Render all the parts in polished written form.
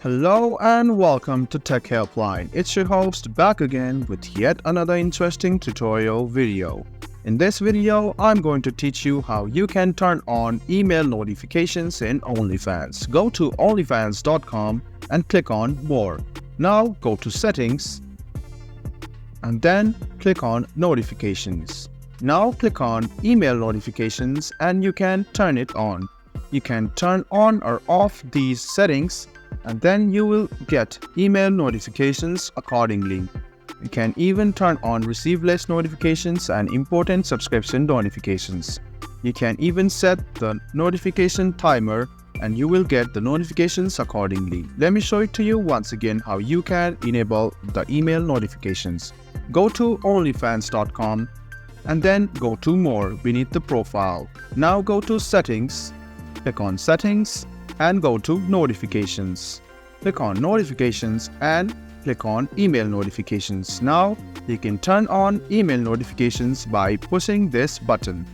Hello and welcome to Tech Helpline. It's your host back again with yet another interesting tutorial video. In this video, I'm going to teach you how you can turn on email notifications in OnlyFans. Go to onlyfans.com and click on More. Now go to Settings and then click on Notifications. Now click on Email Notifications and you can turn it on. You can turn on or off these settings and then you will get email notifications accordingly. You can even turn on receive list notifications and important subscription notifications. You can even set the notification timer and you will get the notifications accordingly. Let me show it to you once again how you can enable the email notifications. Go to onlyfans.com and then go to More beneath the profile. Now go to Settings, click on Settings and go to Notifications. Click on Notifications and click on Email Notifications. Now you can turn on email notifications by pushing this button.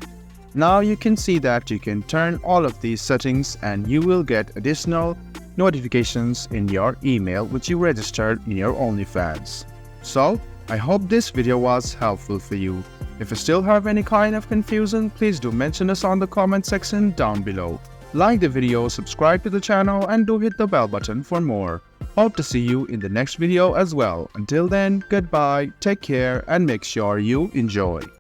Now you can see that you can turn all of these settings and you will get additional notifications in your email which you registered in your OnlyFans. So I hope this video was helpful for you. If you still have any kind of confusion, please do mention us on the comment section down below. Like the video, subscribe to the channel and do hit the bell button for more. Hope to see you in the next video as well. Until then, goodbye, take care and make sure you enjoy.